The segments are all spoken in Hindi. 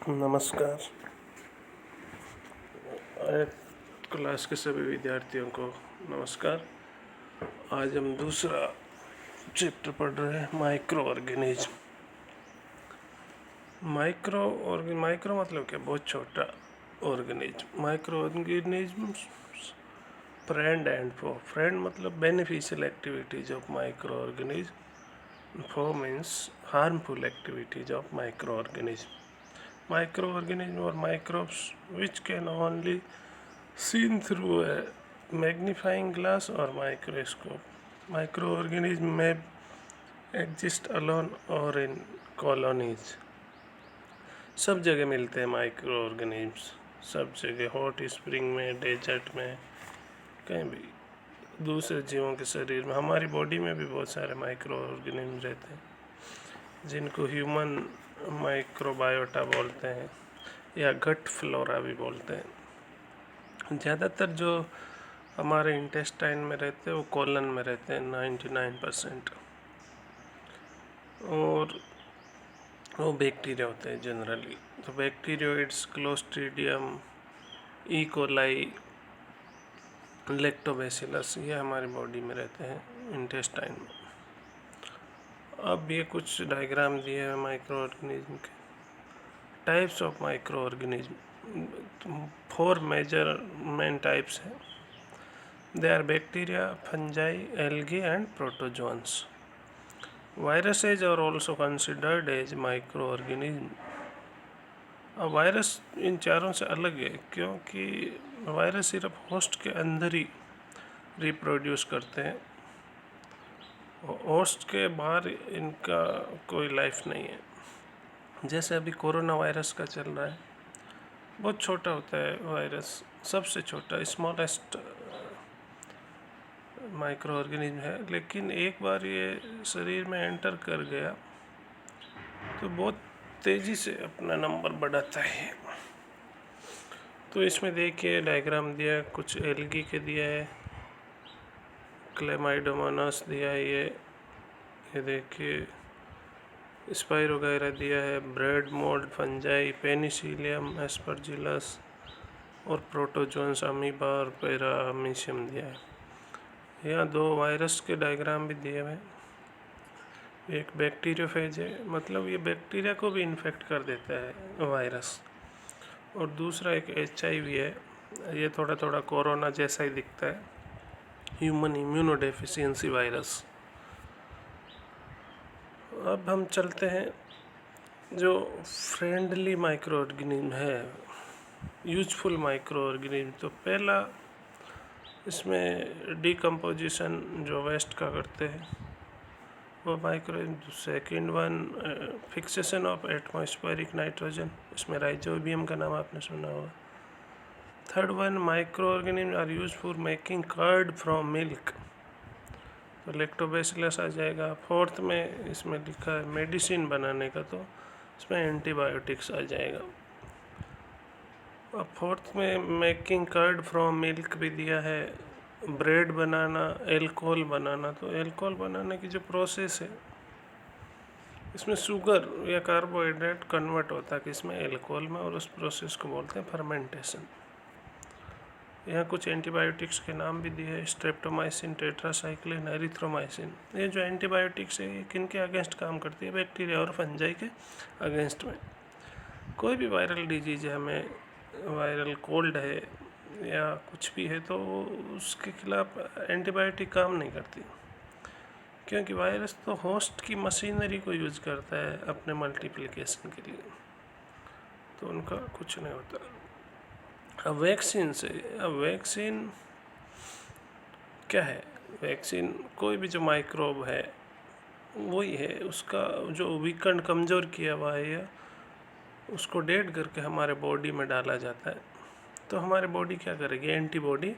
नमस्कार। क्लास के सभी विद्यार्थियों को नमस्कार। आज हम दूसरा चैप्टर पढ़ रहे हैं, माइक्रो ऑर्गेनिज्म। माइक्रो मतलब क्या? बहुत छोटा organism. Micro organism friend and foe. Friend मतलब beneficial activities of micro organism. Foe means harmful activities of micro organism. Microorganisms or microbes which can only seen through a magnifying glass or microscope. Microorganisms may exist alone or in colonies. सब जगह मिलते हैं माइक्रो ऑर्गेनिज्म्स, सब जगह, हॉट स्प्रिंग में, डेजर्ट में, कहीं भी। दूसरे जीवों के शरीर में, हमारी बॉडी में भी बहुत सारे माइक्रो ऑर्गेनिज्म रहते हैं जिनको ह्यूमन माइक्रोबायोटा बोलते हैं या गट फ्लोरा भी बोलते हैं। ज़्यादातर जो हमारे इंटेस्टाइन में रहते हैं वो कोलन में रहते हैं 99%, और वो बैक्टीरिया होते हैं जनरली। तो bacteroides, clostridium, E coli, lactobacillus, ये हमारी बॉडी में रहते हैं इंटेस्टाइन में। अब ये कुछ डायग्राम दिए हैं माइक्रो ऑर्गेनिज्म के। Types of micro organism, 4 major main types हैं। They are bacteria, fungi, algae and protozoans. Viruses are also considered as micro organism. अब वायरस इन चारों से अलग है क्योंकि वायरस सिर्फ होस्ट के अंदर ही रिप्रोड्यूस करते हैं, होस्ट के बाहर इनका कोई लाइफ नहीं है। जैसे अभी कोरोना वायरस का चल रहा है, बहुत छोटा होता है वायरस, सबसे छोटा, स्मॉलेस्ट माइक्रो ऑर्गेनिज्म है, लेकिन एक बार ये शरीर में एंटर कर गया तो बहुत तेज़ी से अपना नंबर बढ़ाता है। तो इसमें देखिए डायग्राम दिया है, कुछ एल्गी के दिया है, क्लेमाइडोमोनास दिया है, ये देखिए स्पाइरोगायरा दिया है, bread mould, fungi, Penicillium, Aspergillus और प्रोटोजोन्स, अमीबा और पैरामीशियम दिया है। यहाँ 2 वायरस के डायग्राम भी दिए हुए हैं। एक बैक्टीरियोफेज है, मतलब ये बैक्टीरिया को भी इन्फेक्ट कर देता है वायरस, और दूसरा एक HIV है, ये थोड़ा थोड़ा कोरोना जैसा ही दिखता है, ह्यूमन इम्यूनोडेफिशिएंसी वायरस। अब हम चलते हैं जो फ्रेंडली माइक्रो ऑर्गेनिज्म है, यूजफुल माइक्रो ऑर्गेनिज्म। तो पहला इसमें डिकम्पोजिशन जो वेस्ट का करते हैं वो micro. Second one fixation of atmospheric nitrogen, इसमें राइजोबियम का नाम आपने सुना होगा। Third one, microorganism are use for making curd from milk, तो लैक्टोबैसिलस आ जाएगा। फोर्थ में इसमें लिखा है मेडिसिन बनाने का, तो इसमें एंटीबायोटिक्स आ जाएगा। अब फोर्थ में मेकिंग कर्ड फ्रॉम मिल्क भी दिया है, ब्रेड बनाना, एल्कोहल बनाना। तो एल्कोहल बनाने की जो प्रोसेस है, इसमें शुगर या कार्बोहाइड्रेट कन्वर्ट होता है कि इसमें एल्कोहल में, और उस प्रोसेस को बोलते हैं फर्मेंटेशन। यहाँ कुछ एंटीबायोटिक्स के नाम भी दिए हैं, स्ट्रेप्टोमाइसिन, टेट्रासाइक्लिन, एरिथ्रोमाइसिन। ये जो एंटीबायोटिक्स है ये किन के अगेंस्ट काम करती है? बैक्टीरिया और फंजाई के अगेंस्ट में। कोई भी वायरल डिजीज है, हमें वायरल कोल्ड है या कुछ भी है, तो उसके खिलाफ एंटीबायोटिक काम नहीं करती, क्योंकि वायरस तो होस्ट की मशीनरी को यूज करता है अपने मल्टीप्लिकेशन के लिए, तो उनका कुछ नहीं होता। अब वैक्सीन से, अब वैक्सीन क्या है? वैक्सीन कोई भी जो माइक्रोब है वही है, उसका जो वीकेंड कमज़ोर किया हुआ है या उसको डेड करके हमारे बॉडी में डाला जाता है, तो हमारे बॉडी क्या करेगी? एंटीबॉडी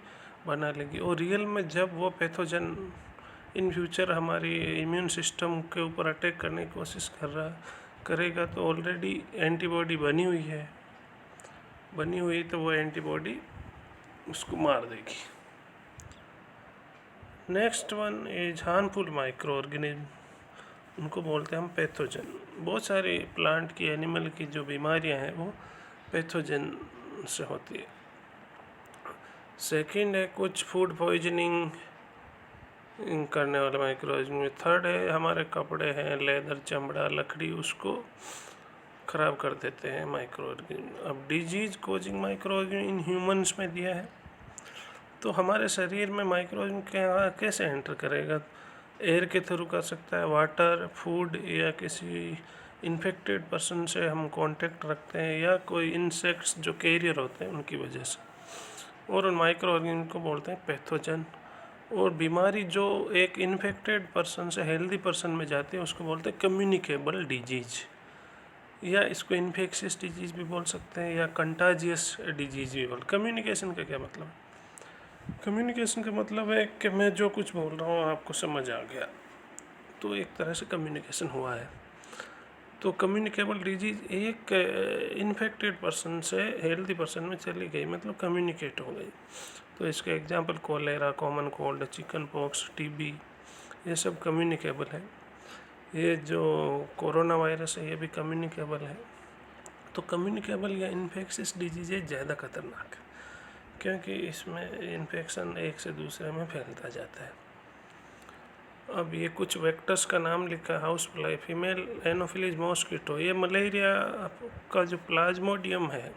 बना लेगी, और रियल में जब वो पैथोजन इन फ्यूचर हमारी इम्यून सिस्टम के ऊपर अटैक करने की कोशिश करेगा, तो ऑलरेडी एंटीबॉडी बनी हुई, तो वो एंटीबॉडी उसको मार देगी। Next one is harmful micro organism. उनको बोलते हैं हम पैथोजन। बहुत सारी प्लांट की, एनिमल की जो बीमारियां हैं वो पैथोजन से होती है। सेकंड है कुछ फूड पॉइजनिंग करने वाले माइक्रो ऑर्गेनिज्म। थर्ड है हमारे कपड़े हैं, लेदर, चमड़ा, लकड़ी, उसको ख़राब कर देते हैं माइक्रो ऑर्गेनिज्म। अब disease causing micro organism in humans में दिया है, तो हमारे शरीर में माइक्रो ऑर्गेनिज्म कैसे एंटर करेगा? एयर के थ्रू कर सकता है, वाटर, फूड, या किसी इन्फेक्टेड पर्सन से हम कांटेक्ट रखते हैं, या कोई इंसेक्ट्स जो कैरियर होते हैं उनकी वजह से। और उन माइक्रो ऑर्गेनिज्म को बोलते हैं पैथोजन। और बीमारी जो एक इन्फेक्टेड पर्सन से हेल्दी पर्सन में जाती है उसको बोलते हैं कम्युनिकेबल डिजीज, या इसको इन्फेक्शियस डिजीज भी बोल सकते हैं, या कंटाजियस डिजीज भी बोल। कम्युनिकेशन का क्या मतलब है? कम्युनिकेशन का मतलब है कि मैं जो कुछ बोल रहा हूँ आपको समझ आ गया, तो एक तरह से कम्युनिकेशन हुआ है। तो कम्युनिकेबल डिजीज एक इन्फेक्टेड पर्सन से हेल्दी पर्सन में चली गई, मतलब कम्युनिकेट हो गई। तो इसका example cholera, common cold, chickenpox, TB, ये सब कम्युनिकेबल है। ये जो कोरोना वायरस है ये भी कम्युनिकेबल है। तो कम्युनिकेबल या इन्फेक्शियस डिजीज ज़्यादा खतरनाक है, क्योंकि इसमें इन्फेक्शन एक से दूसरे में फैलता जाता है। अब ये कुछ वेक्टर्स का नाम लिखा है। House fly, female anopheles mosquito, ये मलेरिया का जो प्लाज्मोडियम है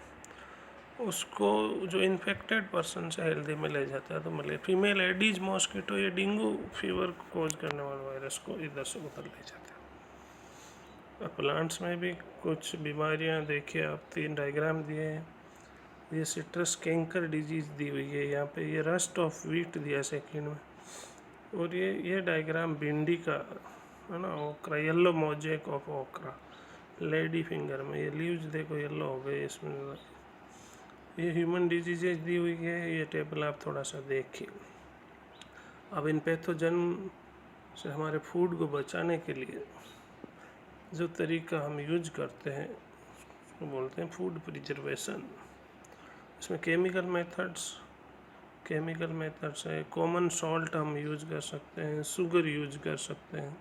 उसको जो इन्फेक्टेड पर्सन से हेल्दी में ले जाता है, तो मलेरिया। फीमेल एडीज मॉस्किटो, ये डेंगू फीवर को कोज करने वाले वायरस को इधर से उधर ले जाता है। अब प्लांट्स में भी कुछ बीमारियां देखिए आप, 3 डायग्राम दिए हैं। ये सिट्रस कैंकर डिजीज दी हुई है यहाँ पे, ये रस्ट ऑफ वीट दिया सेकेंड में, और ये डायग्राम भिंडी का है ना, ओकरा, येलो मोजेक ऑफ ओकरा, लेडी फिंगर में ये लीव्स देखो येलो हो गए इसमें। ये ह्यूमन डिजीजेज दी हुई है, ये टेबल आप थोड़ा सा देखिए। अब इन पैथोजन से हमारे फूड को बचाने के लिए जो तरीका हम यूज करते हैं उसको बोलते हैं फूड प्रिजर्वेशन। इसमें केमिकल मेथड्स है। कॉमन सॉल्ट हम यूज कर सकते हैं, शुगर यूज कर सकते हैं,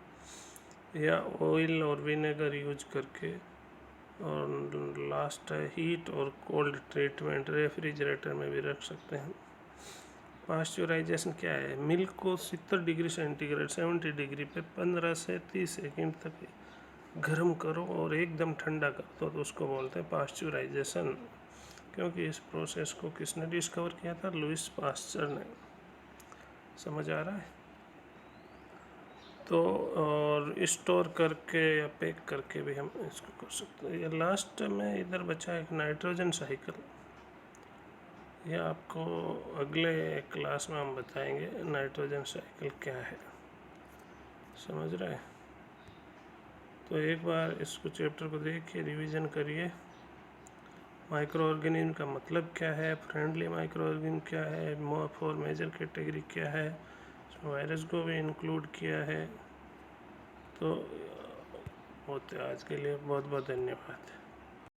या ऑयल और विनेगर यूज करके। और लास्ट है हीट और कोल्ड ट्रीटमेंट, रेफ्रिजरेटर में भी रख सकते हैं। पास्चुराइजेशन क्या है? मिल्क को 70 डिग्री सेंटीग्रेड 70 डिग्री पे 15 से 30 सेकंड तक गर्म करो और एकदम ठंडा कर दो, तो उसको बोलते हैं पास्चुराइजेशन। क्योंकि इस प्रोसेस को किसने डिस्कवर किया था? लुइस पास्चर ने। समझ आ रहा है? तो और स्टोर करके या पैक करके भी हम इसको कर सकते हैं। ये लास्ट में इधर बचा एक नाइट्रोजन साइकिल, ये आपको अगले क्लास में हम बताएंगे नाइट्रोजन साइकिल क्या है। समझ रहे हैं? तो एक बार इसको चैप्टर को देखिए, रिवीजन करिए। माइक्रो ऑर्गेनिज्म का मतलब क्या है, फ्रेंडली माइक्रो ऑर्गेनिज्म क्या है, 4 मेजर कैटेगरी क्या है, वायरस को भी इंक्लूड किया है। तो होते आज के लिए बहुत बहुत धन्यवाद।